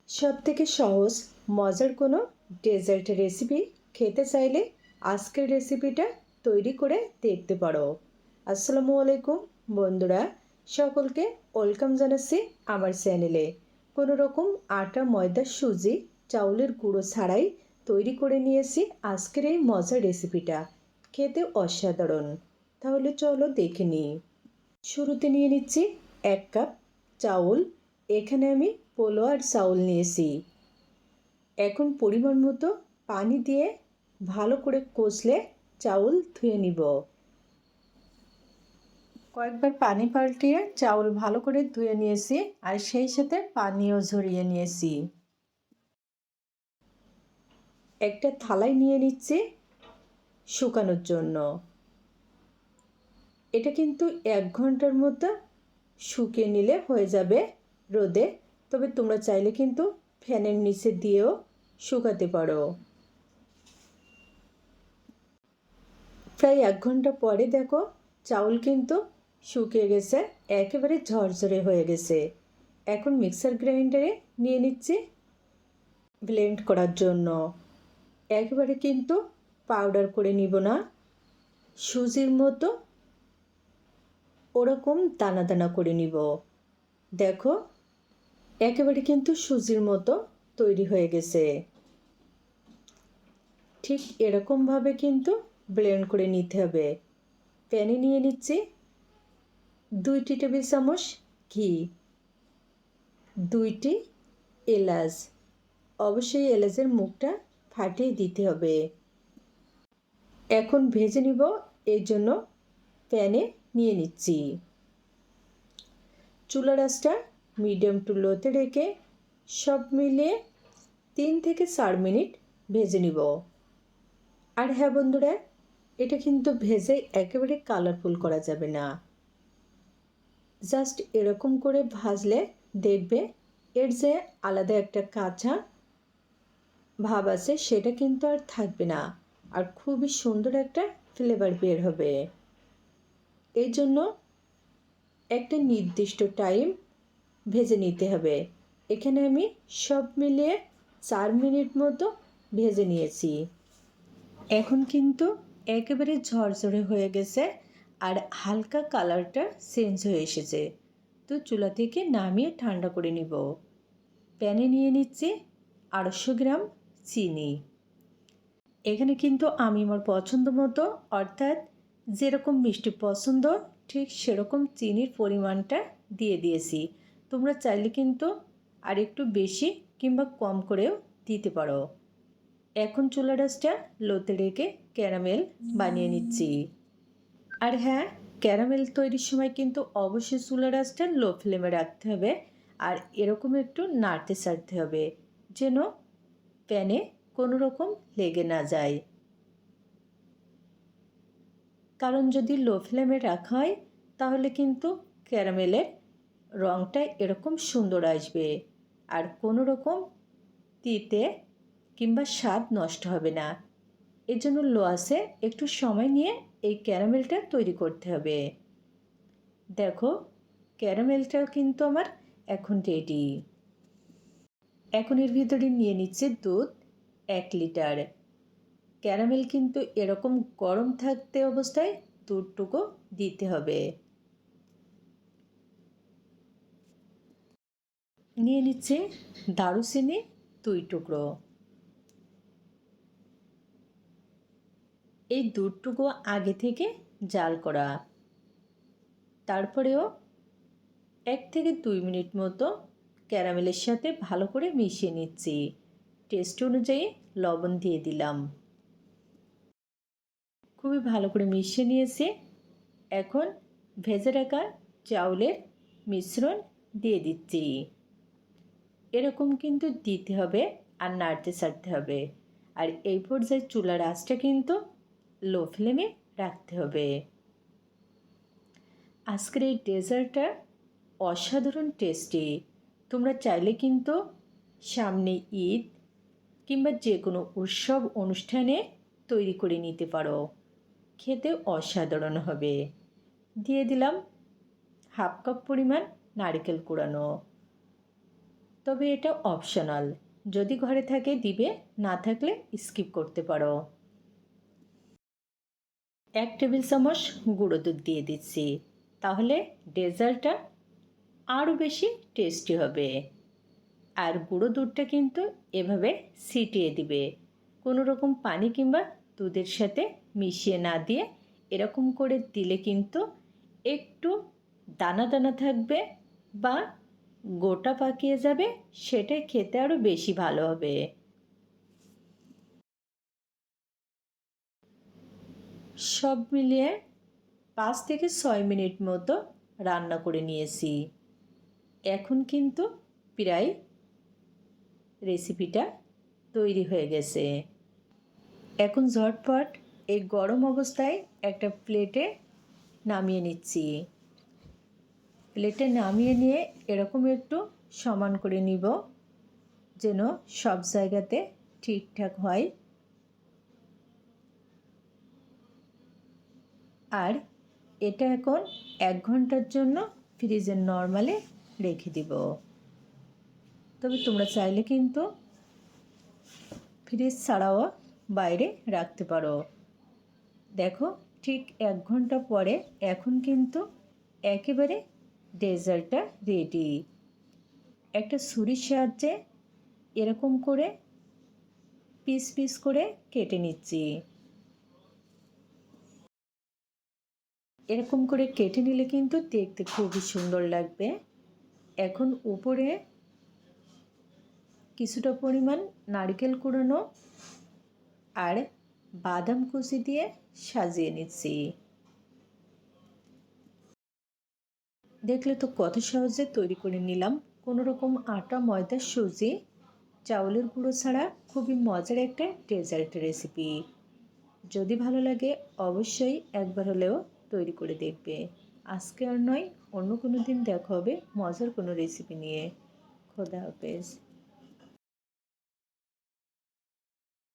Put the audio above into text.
সবথেকে সহজ মজার কোনো ডেজার্ট রেসিপি খেতে চাইলে আজকের রেসিপিটা তৈরি করে দেখতে পারো। আসসালামু আলাইকুম বন্ধুরা, সকলকে ওয়েলকাম জানাচ্ছি আমার চ্যানেলে। কোনো রকম আটা, ময়দা, সুজি, চাউলের গুঁড়ো ছাড়াই তৈরি করে নিয়েছি আজকের এই মজার রেসিপিটা। খেতে অসাধারণ। তাহলে চলো দেখে নিই। শুরুতে নিয়ে নিচ্ছি 1 কাপ চাউল। এখানে আমি পোলোয়ার চাউল নিয়েছি। এখন পরিমাণ মতো পানি দিয়ে ভালো করে কষলে চাউল ধুয়ে নিব। কয়েকবার পানি পাল্টিয়ে চাউল ভালো করে ধুয়ে নিয়েছি, আর সেই সাথে পানিও ঝরিয়ে নিয়েছি। একটা থালায় নিয়ে নিচ্ছি শুকানোর জন্য। এটা কিন্তু 1 ঘন্টার মতো শুকিয়ে নিলে হয়ে যাবে রোদে। তবে তোমরা চাইলে কিন্তু ফ্যানের নিচে দিয়েও শুকাতে পারো। প্রায় 1 ঘন্টা পরে দেখো চাউল কিন্তু শুকিয়ে গেছে, একেবারে ঝরঝরে হয়ে গেছে। এখন মিক্সার গ্রাইন্ডারে নিয়ে নিচ্ছি ব্লেন্ড করার জন্য। একেবারে কিন্তু পাউডার করে নিব না, সুজির মতো ওরকম দানা দানা করে নিব। দেখো একেবারে কিন্তু সুজির মতো তৈরি হয়ে গেছে। ঠিক এরকমভাবে কিন্তু ব্লেন্ড করে নিতে হবে। প্যানে নিয়ে নিচ্ছি 2টি টেবিল চামচ ঘি, 2টি এলাচ। অবশ্যই এলাচের মুখটা ফাটিয়ে দিতে হবে। এখন ভেজে নিব, এই জন্য প্যানে নিয়ে নিচ্ছি। চুলার আঁচটা মিডিয়াম টু লোতে রেখে সব মিলিয়ে 3 থেকে 4 মিনিট ভেজে নিব। আর হ্যাঁ বন্ধুরা, এটা কিন্তু ভেজে একেবারে কালারফুল করা যাবে না। জাস্ট এরকম করে ভাজলে দেখবে এর যে আলাদা একটা কাঁচা ভাব আছে সেটা কিন্তু আর থাকবে না, আর খুবই সুন্দর একটা ফ্লেভার বের হবে। এই জন্য একটা নির্দিষ্ট টাইম ভেজে নিতে হবে। এখানে আমি সব মিলিয়ে 4 মিনিট মতো ভেজে নিয়েছি। এখন কিন্তু একেবারে ঝরঝরে হয়ে গেছে, আর হালকা কালারটা চেঞ্জ হয়ে এসেছে। তো চুলা থেকে নামিয়ে ঠান্ডা করে নিব। প্যানে নিয়ে নিচ্ছি 250 গ্রাম চিনি। এখানে কিন্তু আমি আমার পছন্দ মতো, অর্থাৎ যেরকম মিষ্টি পছন্দ ঠিক সেরকম চিনির পরিমাণটা দিয়ে দিয়েছি। তোমরা চাইলে কিন্তু আর একটু বেশি কিংবা কম করেও দিতে পারো। এখন চুলার আঁচটা লোতে রেখে ক্যারামেল বানিয়ে নিচ্ছি। আর হ্যাঁ, ক্যারামেল তৈরির সময় কিন্তু অবশ্যই চুলার আঁচটা লো ফ্লেমে রাখতে হবে, আর এরকম একটু নাড়তে ছাড়তে হবে যেন প্যানে কোনো রকম লেগে না যায়। কারণ যদি লো ফ্লেমে রাখা হয় তাহলে কিন্তু ক্যারামেলের রঙটা এরকম সুন্দর আসবে, আর কোনো রকম তিতে কিংবা স্বাদ নষ্ট হবে না। এর জন্য লো আঁচে একটু সময় নিয়ে এই ক্যারামেলটা তৈরি করতে হবে। দেখো ক্যারামেলটাও কিন্তু আমার এখন রেডি। এখন এর ভিতরে নিয়ে নিচ্ছে দুধ 1 লিটার। ক্যারামেল কিন্তু এরকম গরম থাকতে অবস্থায় দুধটুকু দিতে হবে। নিয়ে নিচ্ছে দারুচিনি 2 টুকরো। এই দুধটুকু আগে থেকে জাল করা। তারপরেও 1 থেকে 2 মিনিট মতো ক্যারামেলের সাথে ভালো করে মিশিয়ে নিচ্ছি। টেস্ট অনুযায়ী লবণ দিয়ে দিলাম। খুবই ভালো করে মিশিয়ে নিয়েছি। এখন ভেজে রাখা চাউলের মিশ্রণ দিয়ে দিচ্ছি। এরকম কিন্তু দিতে হবে আর নাড়তে ছাড়তে হবে। আর এই পর্যায়ে চুলার আঁচটা কিন্তু লো ফ্লেমে রাখতে হবে। আজকের এই ডেজার্টটা অসাধারণ টেস্টি। তোমরা চাইলে কিন্তু সামনে ঈদ কিংবা যে কোনো উৎসব অনুষ্ঠানে তৈরি করে নিতে পারো। খেতে অসাধারণ হবে। দিয়ে দিলাম 1/2 কাপ পরিমাণ নারকেল কুড়ানো। তবে এটা অপশনাল, যদি ঘরে থাকে দিবে, না থাকলে স্কিপ করতে পারো। 1 টেবিল চামচ গুঁড়ো দুধ দিয়ে দিচ্ছি, তাহলে ডেজার্টটা আরও বেশি টেস্টি হবে। আর গুঁড়ো দুধটা কিন্তু এভাবে ছিটিয়ে দিবে, কোনো রকম পানি কিংবা দুধের সাথে মিশিয়ে না দিয়ে এরকম করে দিলে কিন্তু একটু দানা দানা থাকবে বা গোটা পাকিয়ে যাবে, সেটাই খেতে আরও বেশি ভালো হবে। সব মিলিয়ে 5 থেকে 6 মিনিট মতো রান্না করে নিয়েছি। এখন কিন্তু প্রায় রেসিপিটা তৈরি হয়ে গেছে। এখন ঝটপট এই গরম অবস্থায় একটা প্লেটে নামিয়ে নিচ্ছি। প্লেটে নামিয়ে নিয়ে এরকম একটু সমান করে নিব, যেন সব জায়গাতে ঠিকঠাক হয়। আর এটা এখন 1 ঘন্টার জন্য ফ্রিজে নরমালে রেখে দিব। তবে তোমরা চাইলে কিন্তু ফ্রিজ ছাড়াও বাইরে রাখতে পারো। দেখো ঠিক 1 ঘন্টা পরে এখন কিন্তু একেবারে ডেজার্টটা রেডি। একটা ছুরির সাহায্যে এরকম করে পিস পিস করে কেটে নিচ্ছি। এরকম করে কেটে নিলে কিন্তু দেখতে খুবই সুন্দর লাগবে। এখন উপরে কিছুটা পরিমাণ নারকেল কুড়ানো আর বাদাম কুচি দিয়ে সাজিয়ে নিচ্ছি। দেখলে তো কত সহজে তৈরি করে নিলাম, কোনো রকম আটা, ময়দা, সুজি, চাউলের গুঁড়ো ছাড়া খুবই মজার একটা ডেজার্ট রেসিপি। যদি ভালো লাগে অবশ্যই একবার হলেও তৈরি করে দেখবে। আজকে আর নয়, অন্য কোনো দিন দেখা হবে মজার কোনো রেসিপি নিয়ে। খোদা হাফেজ।